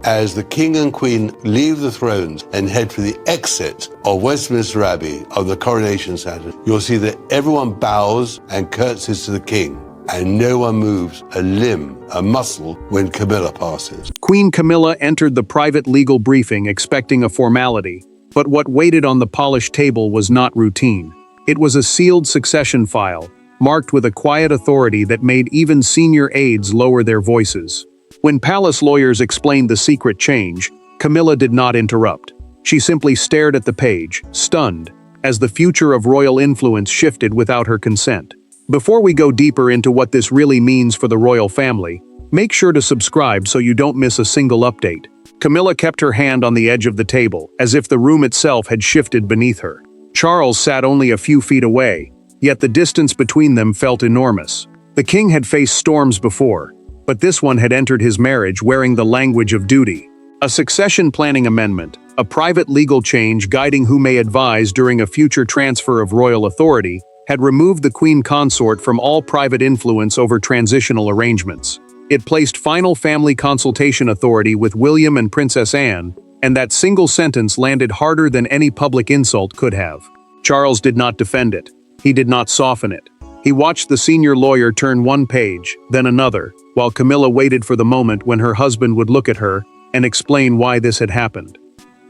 As the king and queen leave the thrones and head for the exit of Westminster Abbey of the coronation ceremony, you'll see that everyone bows and curtsies to the king, and no one moves a limb, a muscle, when Camilla passes. Queen Camilla entered the private legal briefing expecting a formality, but what waited on the polished table was not routine. It was a sealed succession file, marked with a quiet authority that made even senior aides lower their voices. When palace lawyers explained the secret change, Camilla did not interrupt. She simply stared at the page, stunned, as the future of royal influence shifted without her consent. Before we go deeper into what this really means for the royal family, make sure to subscribe so you don't miss a single update. Camilla kept her hand on the edge of the table, as if the room itself had shifted beneath her. Charles sat only a few feet away, yet the distance between them felt enormous. The king had faced storms before, but this one had entered his marriage wearing the language of duty. A succession planning amendment, a private legal change guiding who may advise during a future transfer of royal authority, had removed the queen consort from all private influence over transitional arrangements. It placed final family consultation authority with William and Princess Anne, and that single sentence landed harder than any public insult could have. Charles did not defend it. He did not soften it. He watched the senior lawyer turn one page, then another, while Camilla waited for the moment when her husband would look at her and explain why this had happened.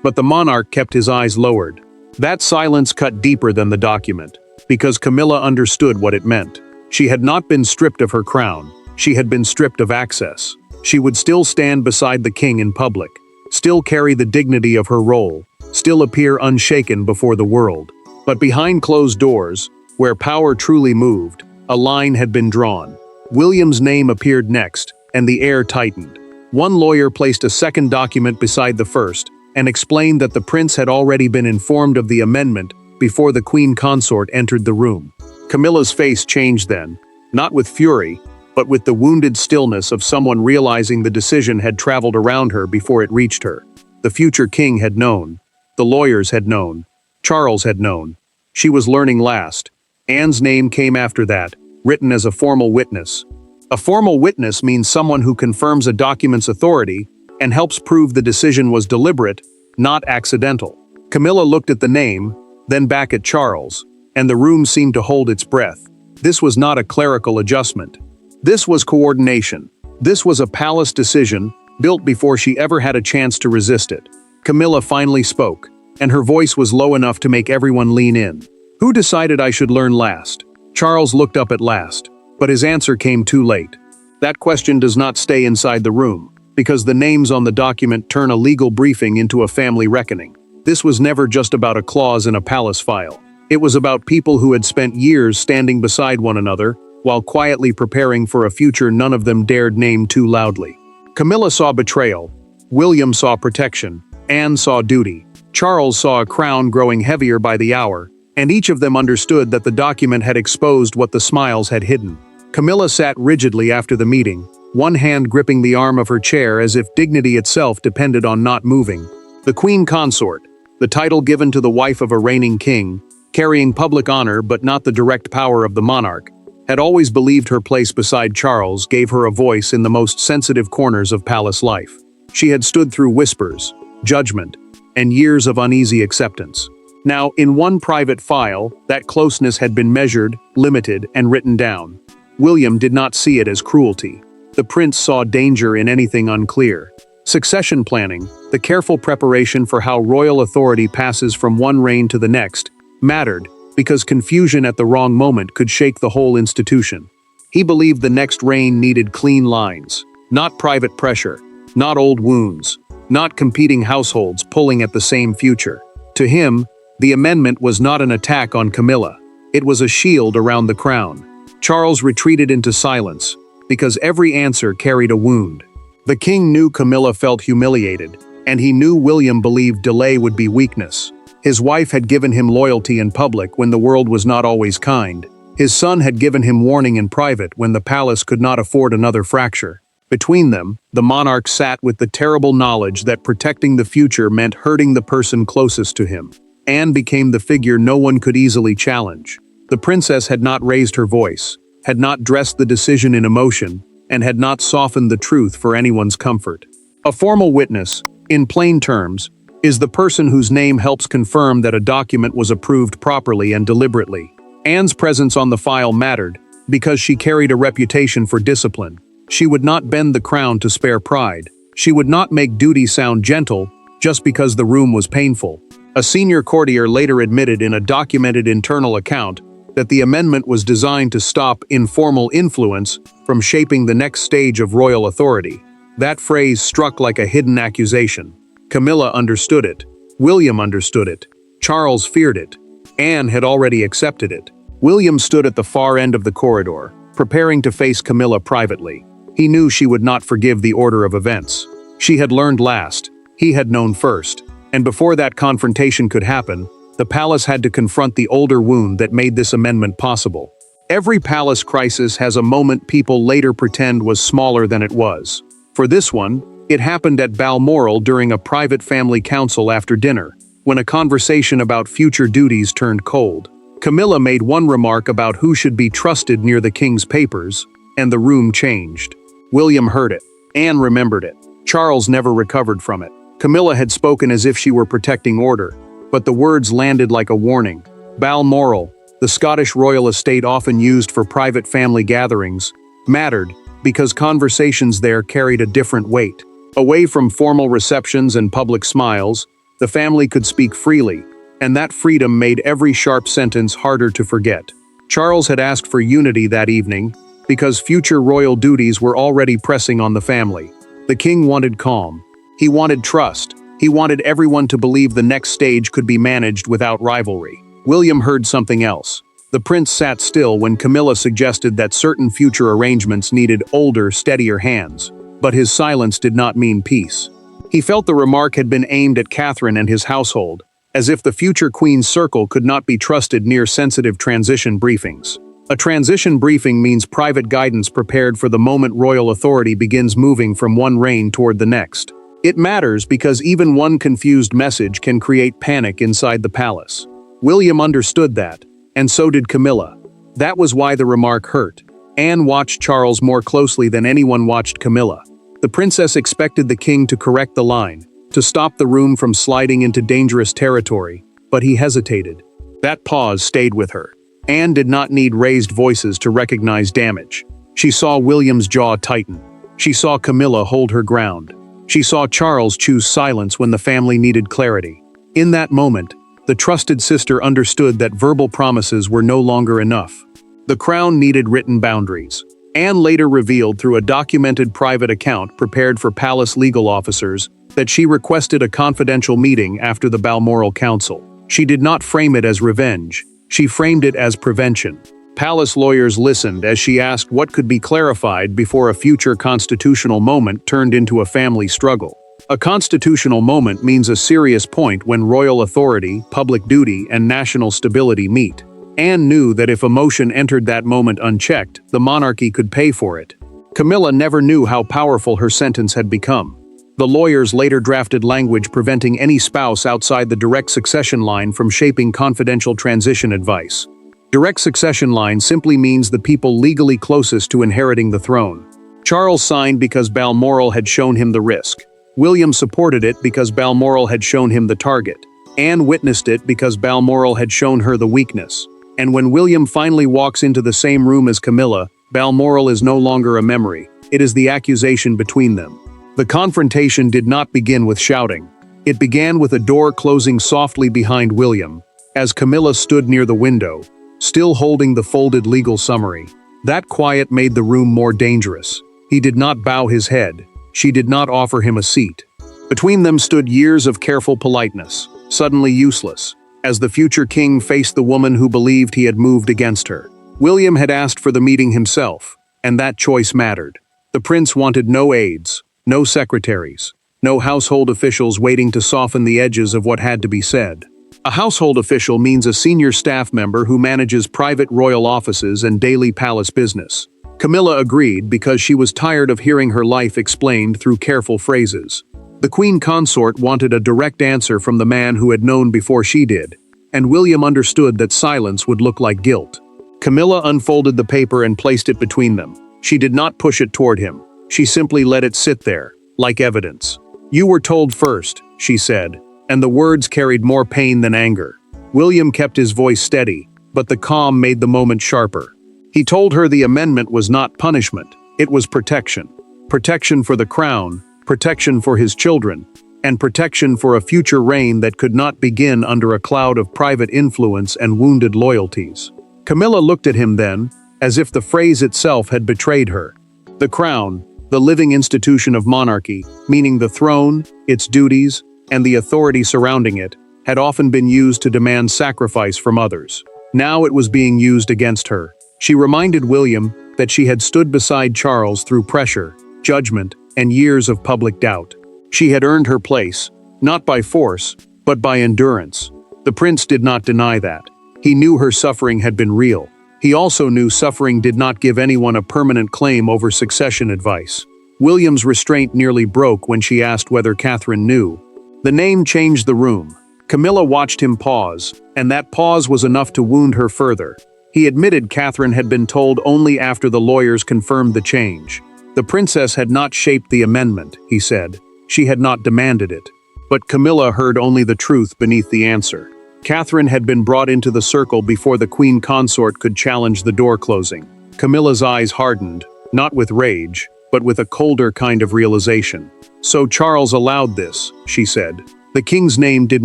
But the monarch kept his eyes lowered. That silence cut deeper than the document, because Camilla understood what it meant. She had not been stripped of her crown. She had been stripped of access. She would still stand beside the king in public, still carry the dignity of her role, still appear unshaken before the world. But behind closed doors, where power truly moved, a line had been drawn. William's name appeared next, and the air tightened. One lawyer placed a second document beside the first, and explained that the prince had already been informed of the amendment before the queen consort entered the room. Camilla's face changed then, not with fury, but with the wounded stillness of someone realizing the decision had traveled around her before it reached her. The future king had known. The lawyers had known. Charles had known. She was learning last. Anne's name came after that, written as a formal witness. A formal witness means someone who confirms a document's authority and helps prove the decision was deliberate, not accidental. Camilla looked at the name, then back at Charles, and the room seemed to hold its breath. This was not a clerical adjustment. This was coordination. This was a palace decision, built before she ever had a chance to resist it. Camilla finally spoke, and her voice was low enough to make everyone lean in. Who decided I should learn last? Charles looked up at last, but his answer came too late. That question does not stay inside the room, because the names on the document turn a legal briefing into a family reckoning. This was never just about a clause in a palace file. It was about people who had spent years standing beside one another, while quietly preparing for a future none of them dared name too loudly. Camilla saw betrayal. William saw protection. Anne saw duty. Charles saw a crown growing heavier by the hour, and each of them understood that the document had exposed what the smiles had hidden. Camilla sat rigidly after the meeting, one hand gripping the arm of her chair as if dignity itself depended on not moving. The queen consort, the title given to the wife of a reigning king, carrying public honor but not the direct power of the monarch, had always believed her place beside Charles gave her a voice in the most sensitive corners of palace life. She had stood through whispers, judgment, and years of uneasy acceptance. Now, in one private file, that closeness had been measured, limited, and written down. William did not see it as cruelty. The prince saw danger in anything unclear. Succession planning, the careful preparation for how royal authority passes from one reign to the next, mattered, because confusion at the wrong moment could shake the whole institution. He believed the next reign needed clean lines, not private pressure, not old wounds, not competing households pulling at the same future. To him, the amendment was not an attack on Camilla. It was a shield around the crown. Charles retreated into silence, because every answer carried a wound. The king knew Camilla felt humiliated, and he knew William believed delay would be weakness. His wife had given him loyalty in public when the world was not always kind. His son had given him warning in private when the palace could not afford another fracture. Between them, the monarch sat with the terrible knowledge that protecting the future meant hurting the person closest to him. Anne became the figure no one could easily challenge. The princess had not raised her voice, had not dressed the decision in emotion, and had not softened the truth for anyone's comfort. A formal witness, in plain terms, is the person whose name helps confirm that a document was approved properly and deliberately. Anne's presence on the file mattered, because she carried a reputation for discipline. She would not bend the crown to spare pride. She would not make duty sound gentle, just because the room was painful. A senior courtier later admitted in a documented internal account that the amendment was designed to stop informal influence from shaping the next stage of royal authority. That phrase struck like a hidden accusation. Camilla understood it. William understood it. Charles feared it. Anne had already accepted it. William stood at the far end of the corridor, preparing to face Camilla privately. He knew she would not forgive the order of events. She had learned last. He had known first. And before that confrontation could happen, the palace had to confront the older wound that made this amendment possible. Every palace crisis has a moment people later pretend was smaller than it was. For this one, it happened at Balmoral during a private family council after dinner, when a conversation about future duties turned cold. Camilla made one remark about who should be trusted near the king's papers, and the room changed. William heard it. Anne remembered it. Charles never recovered from it. Camilla had spoken as if she were protecting order, but the words landed like a warning. Balmoral, the Scottish royal estate often used for private family gatherings, mattered because conversations there carried a different weight. Away from formal receptions and public smiles, the family could speak freely, and that freedom made every sharp sentence harder to forget. Charles had asked for unity that evening because future royal duties were already pressing on the family. The king wanted calm. He wanted trust. He wanted everyone to believe the next stage could be managed without rivalry. William heard something else. The prince sat still when Camilla suggested that certain future arrangements needed older, steadier hands. But his silence did not mean peace. He felt the remark had been aimed at Catherine and his household, as if the future queen's circle could not be trusted near sensitive transition briefings. A transition briefing means private guidance prepared for the moment royal authority begins moving from one reign toward the next. It matters because even one confused message can create panic inside the palace. William understood that, and so did Camilla. That was why the remark hurt. Anne watched Charles more closely than anyone watched Camilla. The princess expected the king to correct the line, to stop the room from sliding into dangerous territory, but he hesitated. That pause stayed with her. Anne did not need raised voices to recognize damage. She saw William's jaw tighten. She saw Camilla hold her ground. She saw Charles choose silence when the family needed clarity. In that moment, the trusted sister understood that verbal promises were no longer enough. The crown needed written boundaries. Anne later revealed through a documented private account prepared for palace legal officers that she requested a confidential meeting after the Balmoral Council. She did not frame it as revenge. She framed it as prevention. Palace lawyers listened as she asked what could be clarified before a future constitutional moment turned into a family struggle. A constitutional moment means a serious point when royal authority, public duty, and national stability meet. Anne knew that if emotion entered that moment unchecked, the monarchy could pay for it. Camilla never knew how powerful her sentence had become. The lawyers later drafted language preventing any spouse outside the direct succession line from shaping confidential transition advice. Direct succession line simply means the people legally closest to inheriting the throne. Charles signed because Balmoral had shown him the risk. William supported it because Balmoral had shown him the target. Anne witnessed it because Balmoral had shown her the weakness. And when William finally walks into the same room as Camilla, Balmoral is no longer a memory. It is the accusation between them. The confrontation did not begin with shouting. It began with a door closing softly behind William, as Camilla stood near the window, still holding the folded legal summary. That quiet made the room more dangerous. He did not bow his head. She did not offer him a seat. Between them stood years of careful politeness, suddenly useless, as the future king faced the woman who believed he had moved against her. William had asked for the meeting himself, and that choice mattered. The prince wanted no aides, no secretaries, no household officials waiting to soften the edges of what had to be said. A household official means a senior staff member who manages private royal offices and daily palace business. Camilla agreed because she was tired of hearing her life explained through careful phrases. The queen consort wanted a direct answer from the man who had known before she did, and William understood that silence would look like guilt. Camilla unfolded the paper and placed it between them. She did not push it toward him. She simply let it sit there, like evidence. "You were told first," she said, and the words carried more pain than anger. William kept his voice steady, but the calm made the moment sharper. He told her the amendment was not punishment, it was protection. Protection for the crown, protection for his children, and protection for a future reign that could not begin under a cloud of private influence and wounded loyalties. Camilla looked at him then, as if the phrase itself had betrayed her. The crown, the living institution of monarchy, meaning the throne, its duties, and the authority surrounding it, had often been used to demand sacrifice from others. Now it was being used against her. She reminded William that she had stood beside Charles through pressure, judgment, and years of public doubt. She had earned her place, not by force, but by endurance. The prince did not deny that. He knew her suffering had been real. He also knew suffering did not give anyone a permanent claim over succession advice. William's restraint nearly broke when she asked whether Catherine knew. The name changed the room. Camilla watched him pause, and that pause was enough to wound her further. He admitted Catherine had been told only after the lawyers confirmed the change. The princess had not shaped the amendment, he said. She had not demanded it. But Camilla heard only the truth beneath the answer. Catherine had been brought into the circle before the queen consort could challenge the door closing. Camilla's eyes hardened, not with rage, but with a colder kind of realization. "So Charles allowed this," she said. The king's name did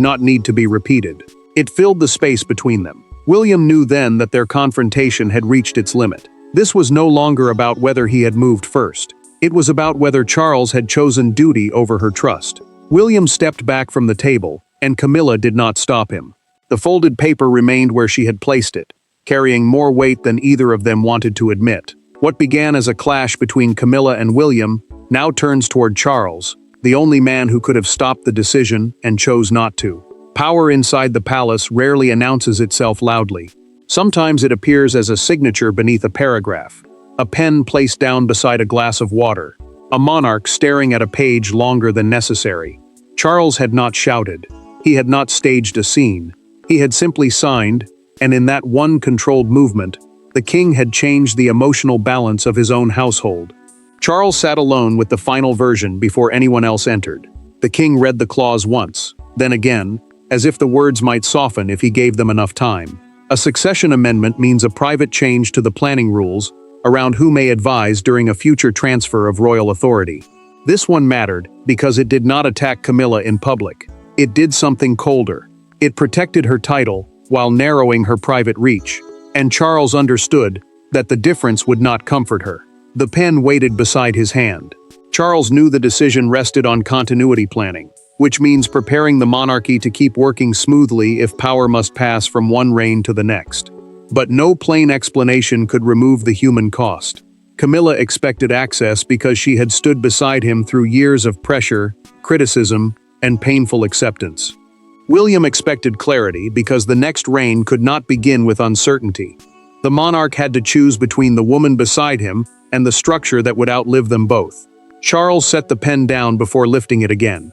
not need to be repeated. It filled the space between them. William knew then that their confrontation had reached its limit. This was no longer about whether he had moved first. It was about whether Charles had chosen duty over her trust. William stepped back from the table, and Camilla did not stop him. The folded paper remained where she had placed it, carrying more weight than either of them wanted to admit. What began as a clash between Camilla and William now turns toward Charles, the only man who could have stopped the decision and chose not to. Power inside the palace rarely announces itself loudly. Sometimes it appears as a signature beneath a paragraph, a pen placed down beside a glass of water, a monarch staring at a page longer than necessary. Charles had not shouted. He had not staged a scene. He had simply signed, and in that one controlled movement, the king had changed the emotional balance of his own household. Charles sat alone with the final version before anyone else entered. The king read the clause once, then again, as if the words might soften if he gave them enough time. A succession amendment means a private change to the planning rules around who may advise during a future transfer of royal authority. This one mattered because it did not attack Camilla in public. It did something colder. It protected her title while narrowing her private reach, and Charles understood that the difference would not comfort her. The pen waited beside his hand. Charles knew the decision rested on continuity planning, which means preparing the monarchy to keep working smoothly if power must pass from one reign to the next. But no plain explanation could remove the human cost. Camilla expected access because she had stood beside him through years of pressure, criticism, and painful acceptance. William expected clarity because the next reign could not begin with uncertainty. The monarch had to choose between the woman beside him and the structure that would outlive them both. Charles set the pen down before lifting it again.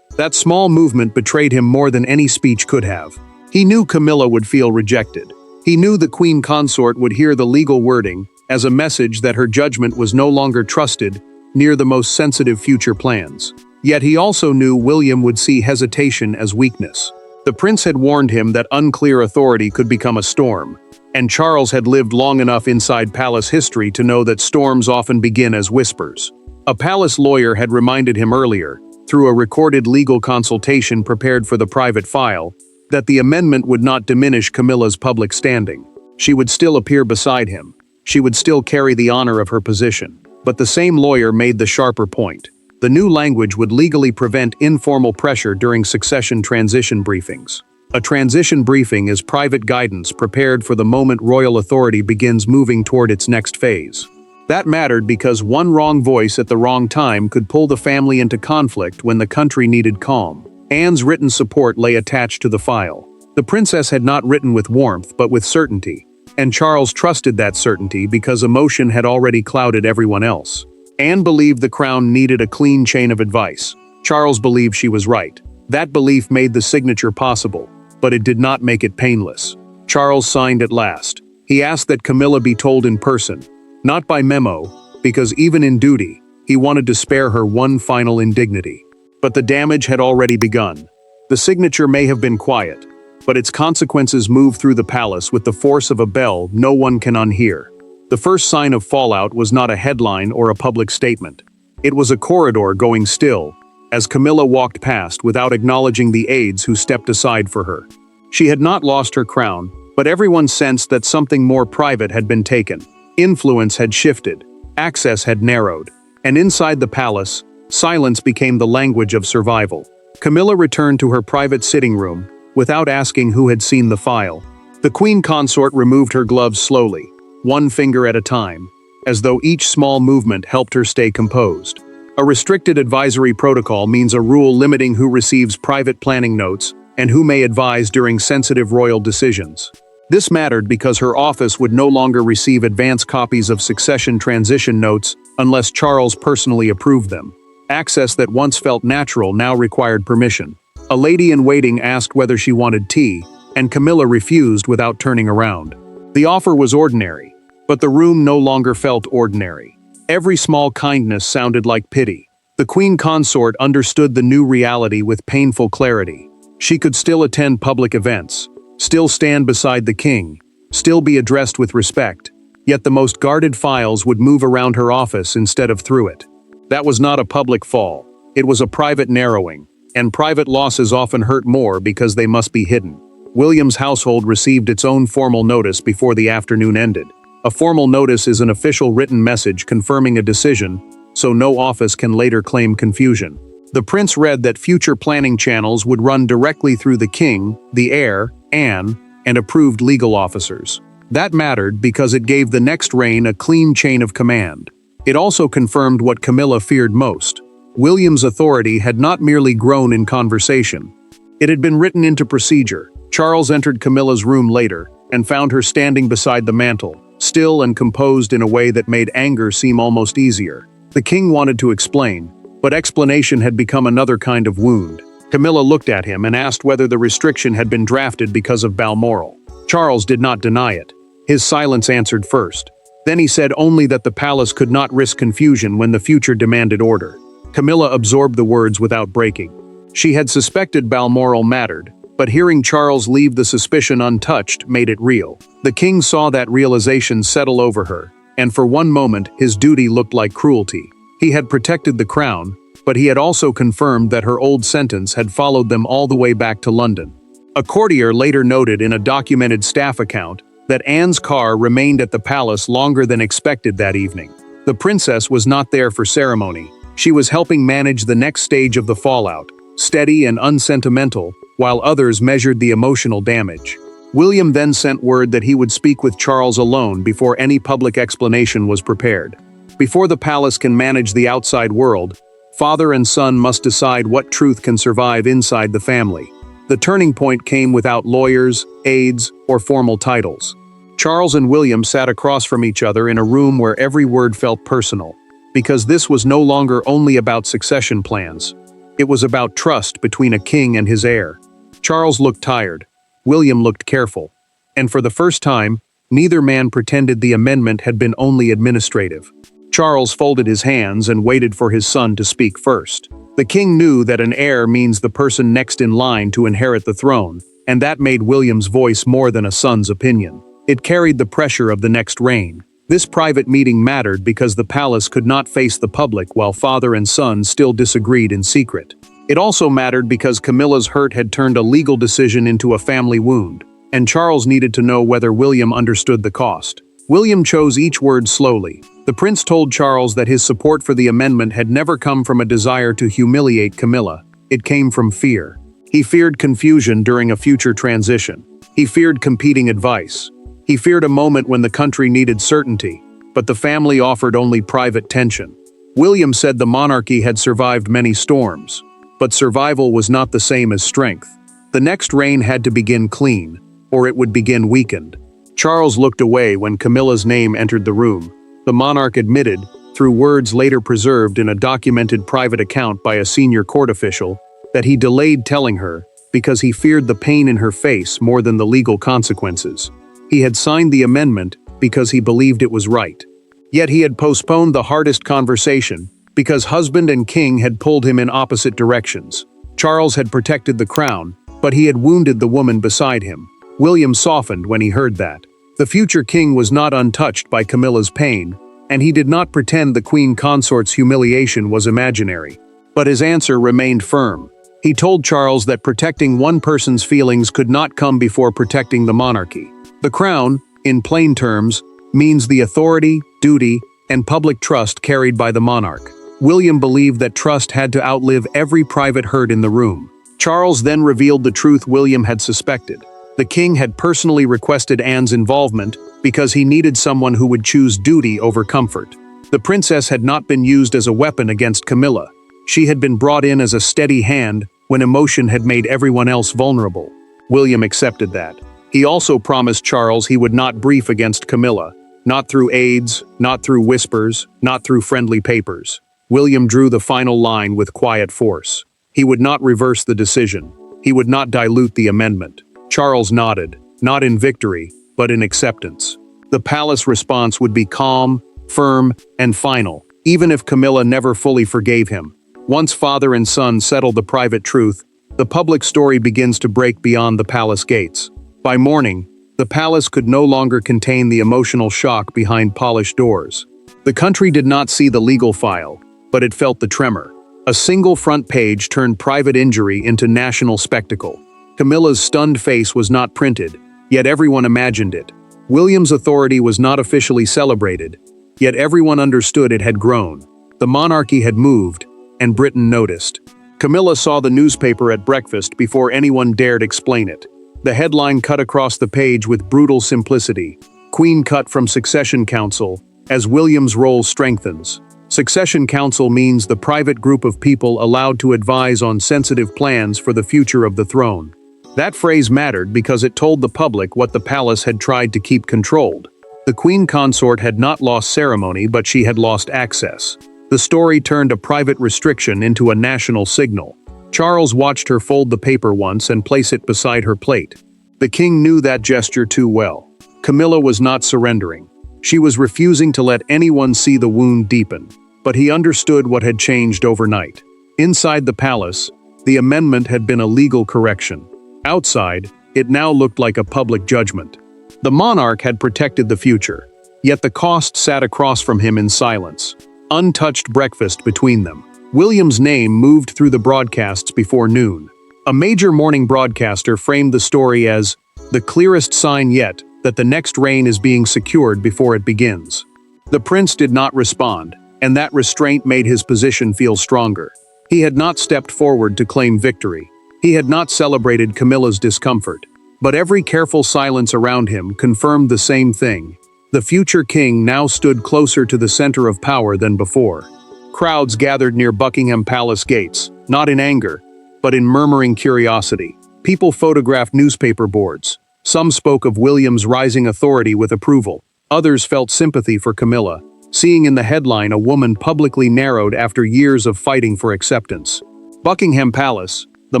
That small movement betrayed him more than any speech could have. He knew Camilla would feel rejected. He knew the queen consort would hear the legal wording as a message that her judgment was no longer trusted near the most sensitive future plans. Yet he also knew William would see hesitation as weakness. The prince had warned him that unclear authority could become a storm, and Charles had lived long enough inside palace history to know that storms often begin as whispers. A palace lawyer had reminded him earlier, through a recorded legal consultation prepared for the private file, that the amendment would not diminish Camilla's public standing. She would still appear beside him. She would still carry the honor of her position. But the same lawyer made the sharper point. The new language would legally prevent informal pressure during succession transition briefings. A transition briefing is private guidance prepared for the moment royal authority begins moving toward its next phase. That mattered because one wrong voice at the wrong time could pull the family into conflict when the country needed calm. Anne's written support lay attached to the file. The princess had not written with warmth but with certainty, and Charles trusted that certainty because emotion had already clouded everyone else. Anne believed the crown needed a clean chain of advice. Charles believed she was right. That belief made the signature possible, but it did not make it painless. Charles signed at last. He asked that Camilla be told in person, not by memo, because even in duty, He wanted to spare her one final indignity. But the damage had already begun. The signature may have been quiet, but its consequences move through the palace with the force of a bell no one can unhear. The first sign of fallout was not a headline or a public statement. It was a corridor going still, as Camilla walked past without acknowledging the aides who stepped aside for her. She had not lost her crown, but everyone sensed that something more private had been taken. Influence had shifted, access had narrowed, and inside the palace, silence became the language of survival. Camilla returned to her private sitting room, without asking who had seen the file. The queen consort removed her gloves slowly, one finger at a time, as though each small movement helped her stay composed. A restricted advisory protocol means a rule limiting who receives private planning notes and who may advise during sensitive royal decisions. This mattered because her office would no longer receive advance copies of succession transition notes unless Charles personally approved them. Access that once felt natural now required permission. A lady-in-waiting asked whether she wanted tea, and Camilla refused without turning around. The offer was ordinary, but the room no longer felt ordinary. Every small kindness sounded like pity. The queen consort understood the new reality with painful clarity. She could still attend public events, still stand beside the king, still be addressed with respect, yet the most guarded files would move around her office instead of through it. That was not a public fall. It was a private narrowing, and private losses often hurt more because they must be hidden. William's household received its own formal notice before the afternoon ended. A formal notice is an official written message confirming a decision, so no office can later claim confusion. The prince read that future planning channels would run directly through the king, the heir, Anne, and approved legal officers. That mattered because it gave the next reign a clean chain of command. It also confirmed what Camilla feared most. William's authority had not merely grown in conversation. It had been written into procedure. Charles entered Camilla's room later and found her standing beside the mantel, still and composed in a way that made anger seem almost easier. The king wanted to explain, but explanation had become another kind of wound. Camilla looked at him and asked whether the restriction had been drafted because of Balmoral. Charles did not deny it. His silence answered first. Then he said only that the palace could not risk confusion when the future demanded order. Camilla absorbed the words without breaking. She had suspected Balmoral mattered, but hearing Charles leave the suspicion untouched made it real. The king saw that realization settle over her, and for one moment his duty looked like cruelty. He had protected the crown, but he had also confirmed that her old sentence had followed them all the way back to London. A courtier later noted in a documented staff account that Anne's car remained at the palace longer than expected that evening. The princess was not there for ceremony. She was helping manage the next stage of the fallout, steady and unsentimental, while others measured the emotional damage. William then sent word that he would speak with Charles alone before any public explanation was prepared. Before the palace can manage the outside world, father and son must decide what truth can survive inside the family. The turning point came without lawyers, aides, or formal titles. Charles and William sat across from each other in a room where every word felt personal, because this was no longer only about succession plans. It was about trust between a king and his heir. Charles looked tired. William looked careful. And for the first time, neither man pretended the amendment had been only administrative. Charles folded his hands and waited for his son to speak first. The king knew that an heir means the person next in line to inherit the throne, and that made William's voice more than a son's opinion. It carried the pressure of the next reign. This private meeting mattered because the palace could not face the public while father and son still disagreed in secret. It also mattered because Camilla's hurt had turned a legal decision into a family wound, and Charles needed to know whether William understood the cost. William chose each word slowly. The prince told Charles that his support for the amendment had never come from a desire to humiliate Camilla. It came from fear. He feared confusion during a future transition. He feared competing advice. He feared a moment when the country needed certainty, but the family offered only private tension. William said the monarchy had survived many storms, but survival was not the same as strength. The next reign had to begin clean, or it would begin weakened. Charles looked away when Camilla's name entered the room. The monarch admitted, through words later preserved in a documented private account by a senior court official, that he delayed telling her because he feared the pain in her face more than the legal consequences. He had signed the amendment because he believed it was right. Yet he had postponed the hardest conversation because husband and king had pulled him in opposite directions. Charles had protected the crown, but he had wounded the woman beside him. William softened when he heard that. The future king was not untouched by Camilla's pain, and he did not pretend the queen consort's humiliation was imaginary. But his answer remained firm. He told Charles that protecting one person's feelings could not come before protecting the monarchy. The crown, in plain terms, means the authority, duty, and public trust carried by the monarch. William believed that trust had to outlive every private hurt in the room. Charles then revealed the truth William had suspected. The king had personally requested Anne's involvement because he needed someone who would choose duty over comfort. The princess had not been used as a weapon against Camilla. She had been brought in as a steady hand when emotion had made everyone else vulnerable. William accepted that. He also promised Charles he would not brief against Camilla, not through aides, not through whispers, not through friendly papers. William drew the final line with quiet force. He would not reverse the decision. He would not dilute the amendment. Charles nodded, not in victory, but in acceptance. The palace response would be calm, firm, and final, even if Camilla never fully forgave him. Once father and son settle the private truth, the public story begins to break beyond the palace gates. By morning, the palace could no longer contain the emotional shock behind polished doors. The country did not see the legal file, but it felt the tremor. A single front page turned private injury into national spectacle. Camilla's stunned face was not printed, yet everyone imagined it. William's authority was not officially celebrated, yet everyone understood it had grown. The monarchy had moved, and Britain noticed. Camilla saw the newspaper at breakfast before anyone dared explain it. The headline cut across the page with brutal simplicity. Queen cut from Succession Council, as William's role strengthens. Succession Council means the private group of people allowed to advise on sensitive plans for the future of the throne. That phrase mattered because it told the public what the palace had tried to keep controlled. The queen consort had not lost ceremony, but she had lost access. The story turned a private restriction into a national signal. Charles watched her fold the paper once and place it beside her plate. The king knew that gesture too well. Camilla was not surrendering. She was refusing to let anyone see the wound deepen. But he understood what had changed overnight. Inside the palace, the amendment had been a legal correction. Outside, it now looked like a public judgment. The monarch had protected the future, yet the cost sat across from him in silence. Untouched breakfast between them. William's name moved through the broadcasts before noon. A major morning broadcaster framed the story as the clearest sign yet that the next reign is being secured before it begins. The prince did not respond, and that restraint made his position feel stronger. He had not stepped forward to claim victory. He had not celebrated Camilla's discomfort. But every careful silence around him confirmed the same thing. The future king now stood closer to the center of power than before. Crowds gathered near Buckingham Palace gates, not in anger, but in murmuring curiosity. People photographed newspaper boards. Some spoke of William's rising authority with approval. Others felt sympathy for Camilla, seeing in the headline a woman publicly narrowed after years of fighting for acceptance. Buckingham Palace, the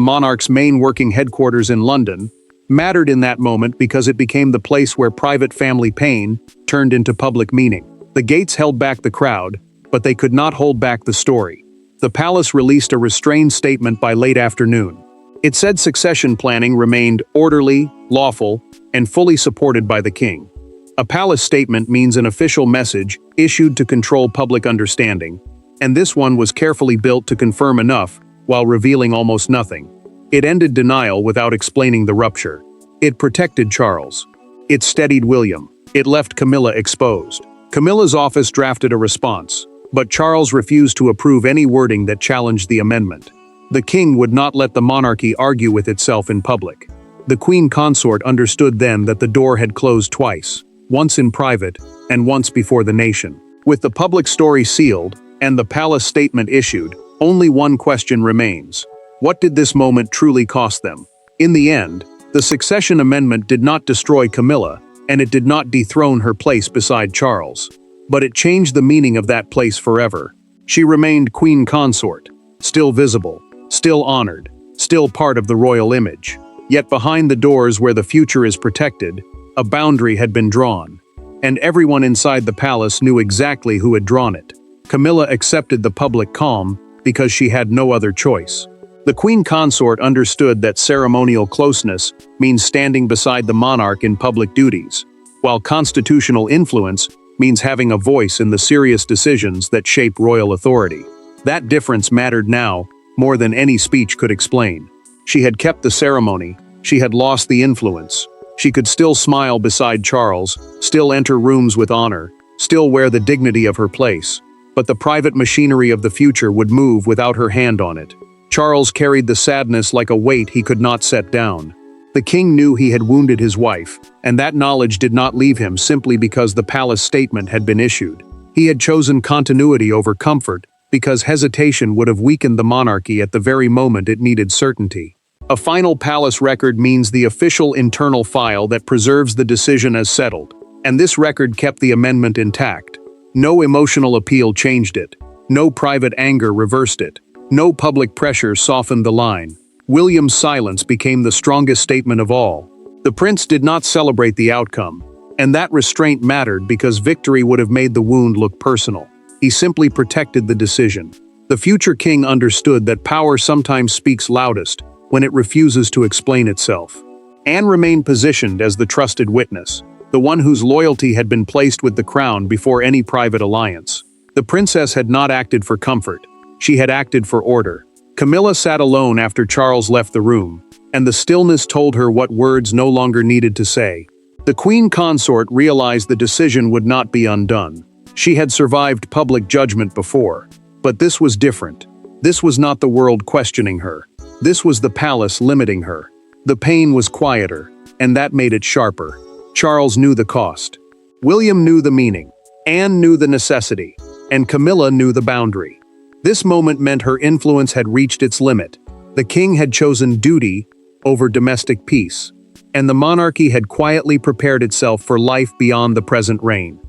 monarch's main working headquarters in London, mattered in that moment because it became the place where private family pain turned into public meaning. The gates held back the crowd, but they could not hold back the story. The palace released a restrained statement by late afternoon. It said succession planning remained orderly, lawful, and fully supported by the king. A palace statement means an official message issued to control public understanding, and this one was carefully built to confirm enough while revealing almost nothing. It ended denial without explaining the rupture. It protected Charles. It steadied William. It left Camilla exposed. Camilla's office drafted a response, but Charles refused to approve any wording that challenged the amendment. The king would not let the monarchy argue with itself in public. The queen consort understood then that the door had closed twice, once in private and once before the nation. With the public story sealed and the palace statement issued, only one question remains. What did this moment truly cost them? In the end, the succession amendment did not destroy Camilla, and it did not dethrone her place beside Charles. But it changed the meaning of that place forever. She remained queen consort, still visible, still honored, still part of the royal image. Yet behind the doors where the future is protected, a boundary had been drawn. And everyone inside the palace knew exactly who had drawn it. Camilla accepted the public calm because she had no other choice. The queen consort understood that ceremonial closeness means standing beside the monarch in public duties, while constitutional influence means having a voice in the serious decisions that shape royal authority. That difference mattered now more than any speech could explain. She had kept the ceremony, she had lost the influence. She could still smile beside Charles, still enter rooms with honor, still wear the dignity of her place. But the private machinery of the future would move without her hand on it. Charles carried the sadness like a weight he could not set down. The king knew he had wounded his wife, and that knowledge did not leave him simply because the palace statement had been issued. He had chosen continuity over comfort, because hesitation would have weakened the monarchy at the very moment it needed certainty. A final palace record means the official internal file that preserves the decision as settled, and this record kept the amendment intact. No emotional appeal changed it. No private anger reversed it. No public pressure softened the line. William's silence became the strongest statement of all. The prince did not celebrate the outcome, and that restraint mattered because victory would have made the wound look personal. He simply protected the decision. The future king understood that power sometimes speaks loudest when it refuses to explain itself. Anne remained positioned as the trusted witness, the one whose loyalty had been placed with the crown before any private alliance. The princess had not acted for comfort. She had acted for order. Camilla sat alone after Charles left the room, and the stillness told her what words no longer needed to say. The queen consort realized the decision would not be undone. She had survived public judgment before, but this was different. This was not the world questioning her. This was the palace limiting her. The pain was quieter, and that made it sharper. Charles knew the cost. William knew the meaning. Anne knew the necessity. And Camilla knew the boundary. This moment meant her influence had reached its limit. The king had chosen duty over domestic peace, and the monarchy had quietly prepared itself for life beyond the present reign.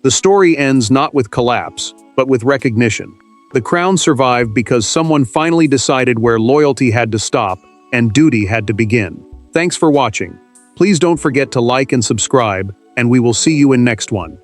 The story ends not with collapse, but with recognition. The crown survived because someone finally decided where loyalty had to stop and duty had to begin. Thanks for watching. Please don't forget to like and subscribe, and we will see you in next one.